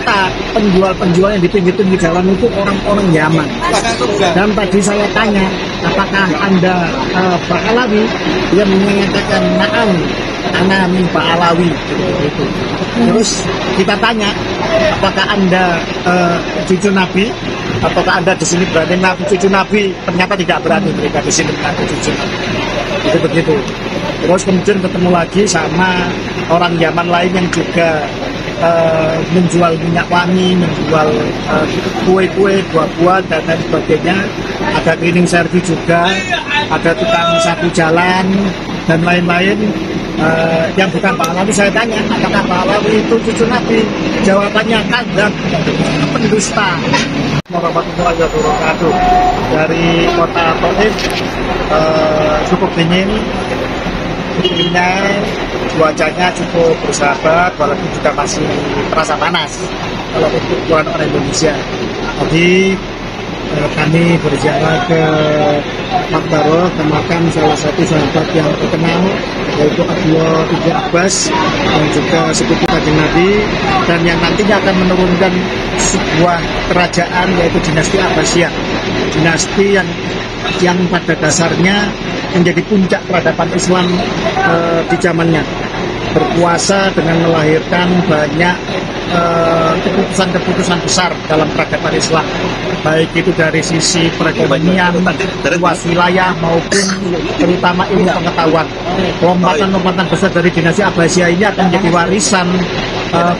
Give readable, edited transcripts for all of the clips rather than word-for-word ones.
Ternyata penjual-penjual yang di pinggir-pinggir jalan itu orang-orang Yaman. Dan tadi saya tanya, apakah Anda Pak Alawi? Dia menyatakan na'am, ana min Pak Alawi. Gitu. Terus kita tanya, apakah Anda cucu Nabi? Apakah Anda di sini berani mengaku cucu Nabi? Ternyata tidak berani mereka di sini mengaku cucu Nabi. Itu begitu. Terus kemudian ketemu lagi sama orang Yaman lain yang juga menjual minyak wangi, menjual kue-kue, buah-buah dan lain sebagainya. Ada cleaning service juga, ada tukang sapu jalan dan lain-lain. Yang bukan Pak Alawi saya tanya, apakah Pak Alawi itu cucu Nabi? Jawabannya kadzab, pendusta. Warahmatullahi wabarakatuh. Dari kota Thaif, cukup dingin, iklimnya, cuacanya cukup bersahabat, walaupun juga masih terasa panas kalau untuk orang Indonesia. Jadi kami berziarah ke Makbaro, ke makam salah satu sahabat yang terkenal, yaitu Abdullah ibn Abbas, yang juga sepupu Kanjeng Nabi, dan yang nantinya akan menurunkan sebuah kerajaan, yaitu dinasti Abbasiyah, dinasti yang pada dasarnya menjadi puncak peradaban Islam di zamannya, berkuasa dengan melahirkan banyak keputusan-keputusan besar dalam peradaban Islam, baik itu dari sisi perekonomian, luas wilayah maupun terutama ilmu pengetahuan. Lompatan-lompatan besar dari dinasti Abbasiyah ini akan menjadi warisan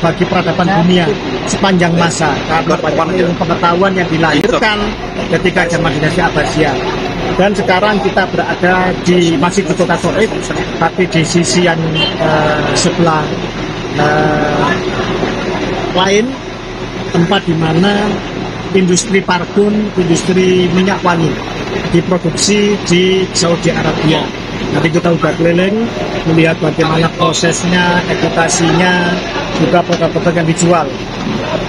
bagi peradaban dunia sepanjang masa, karena ilmu pengetahuan yang dilahirkan ketika zaman dinasti Abbasiyah. Dan sekarang kita berada di Masjid Kota Thaif, tapi di sisi yang sebelah lain, tempat di mana industri parfum, industri minyak wangi diproduksi di Saudi Arabia. Nanti kita udah keliling melihat bagaimana prosesnya, edukasinya, juga produk-produk yang dijual.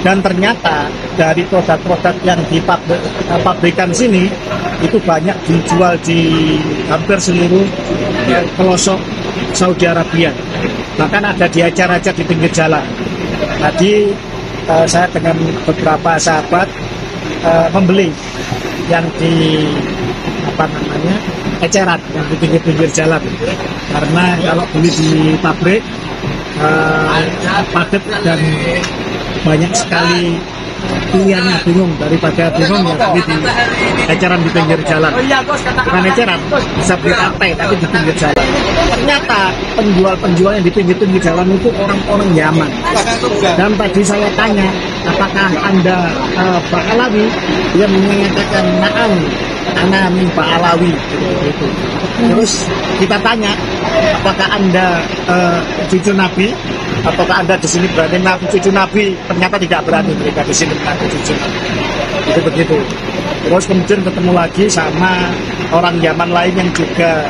Dan ternyata dari produk-produk yang dipabrikan sini itu banyak dijual di hampir seluruh pelosok Saudi Arabia. Bahkan ada di acara-acara di pinggir jalan. Tadi saya dengan beberapa sahabat membeli yang di eceran, yang di pinggir-pinggir jalan. Karena kalau beli di pabrik padat dan banyak sekali pilihannya, bingung, daripada bingung ya beli di eceran di pinggir jalan. Bukan eceran, bisa beli partai tapi di pinggir jalan. Ternyata penjual-penjual yang di pinggir-pinggir jalan itu orang-orang Yaman. Dan tadi saya tanya, apakah Anda Pak Alawi? Dia menyatakan na'am, ana min Pak Alawi. Gitu. Terus kita tanya, apakah Anda cucu Nabi? Apakah Anda di sini berani mengaku cucu Nabi? Ternyata tidak berani mereka di sini mengaku cucu Nabi. Itu begitu. Terus kemudian ketemu lagi sama orang Yaman lain yang juga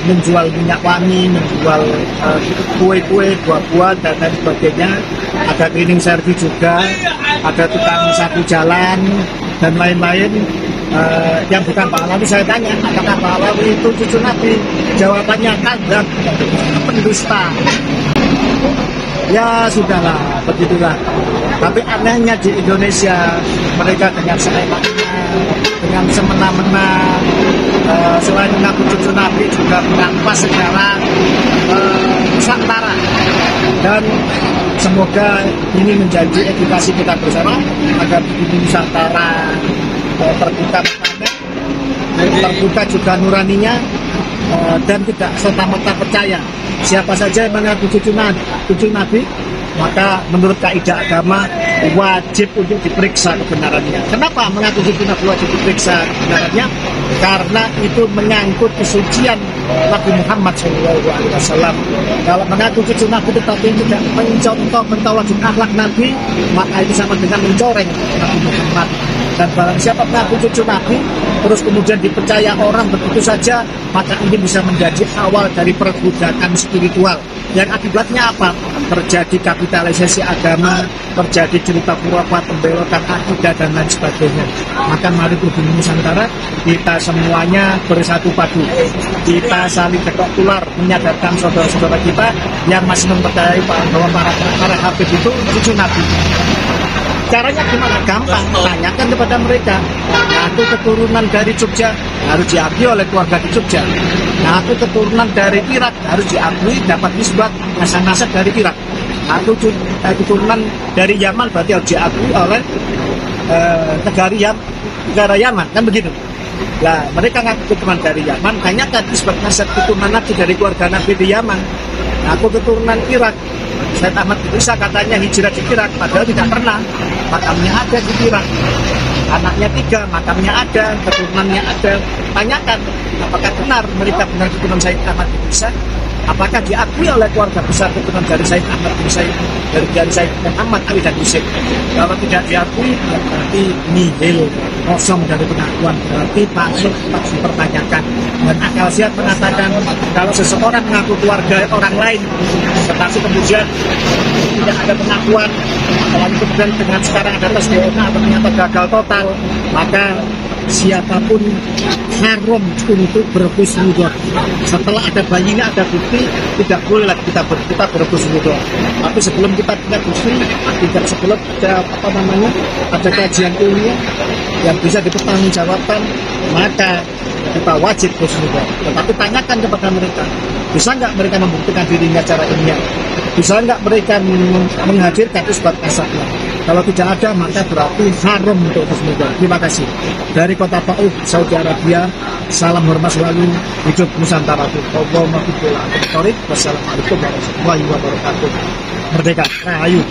menjual minyak wangi, menjual kue-kue, buah-buah dan lain sebagainya. Ada cleaning service juga, ada tukang sapu jalan dan lain-lain. Yang bukan Pak Alawi saya tanya, apakah Pak Alawi itu cucu Nabi? Jawabannya kadzab, pendusta. Ya sudahlah, begitulah. Tapi anehnya di Indonesia, mereka dengan seenaknya, dengan semena-mena, selain mengaku cucu Nabi juga merampas secara nusantara. Dan semoga ini menjadi edukasi kita bersama agar bumi Nusantara terbuka matanya, terbuka juga nuraninya, dan tidak serta-merta percaya siapa saja yang mengaku cucu Nabi, maka menurut kaidah agama wajib untuk diperiksa kebenarannya. Kenapa mengaku cucu Nabi wajib diperiksa kebenarannya? Karena itu menyangkut kesucian Nabi Muhammad SAW. Kalau mengaku cucu Nabi tetapi tidak mencontoh mentolak akhlak Nabi, maka itu sama dengan mencoreng Nabi Muhammad. Dan barang siapa mengaku cucu Nabi, terus kemudian dipercaya orang begitu saja, maka ini bisa menjadi awal dari perbudakan spiritual. Yang akibatnya apa? Terjadi kapitalisasi agama, terjadi cerita pura-pura, pembelokan akidah, dan lain sebagainya. Maka mari Pribumi Nusantara, kita semuanya bersatu padu. Kita saling ketok tular, menyadarkan saudara-saudara kita yang masih mempercayai bahwa para habib itu cucu Nabi. Caranya gimana? Gampang, tanyakan kepada mereka. Nah, aku keturunan dari Jogja, harus diakui oleh keluarga di Jogja. Nah, aku keturunan dari Irak, harus diakui dapat nisbat nasab dari Irak. Aku keturunan dari Yaman, berarti harus diakui oleh negara Yaman, kan begitu. Nah, mereka ngaku keturunan dari Yaman, tanyakan nisbat nasab keturunan Nabi dari keluarga Nabi di Yaman. Nah, aku keturunan Irak. Said Ahmad Bisa katanya hijrah di Irak, padahal tidak pernah. Makamnya ada di Irak, anaknya 3, makamnya ada, keturunannya ada. Tanyakan, apakah benar mereka benar keturunan Said Ahmad Bisa? Apakah diakui oleh keluarga besar keturunan dari Said Ahmad bin Said, dari Said Ahmad Ali dan Husain? Kalau tidak diakui, ya berarti nihil, kosong dari pengakuan, berarti patut dipertanyakan. Dan akal sehat mengatakan kalau seseorang mengaku keluarga orang lain, tetapi kemudian tidak ada pengakuan, apalagi kemudian dengan sekarang ada tes DNA ternyata gagal total, maka siapapun haram untuk berhusnudon. Setelah ada bayinya, ada bukti, tidak boleh lagi kita berhusnudon. Tapi sebelum kita punya bukti, tidak sebelum ada kajian ilmiah yang bisa dipertanggungjawabkan, maka kita wajib husnudon. Tetapi tanyakan kepada mereka, bisa nggak mereka membuktikan dirinya secara ilmiah? Bisa nggak mereka menghadirkan isbat nasabnya? Kalau tidak ada, maka berarti haram untuk husnudon. Terima kasih. Dari Kota Taif, Saudi Arabia, salam hormat selalu, hidup Nusantara. Wassalamualaikum warahmatullahi wabarakatuh. Merdeka, Rahayu.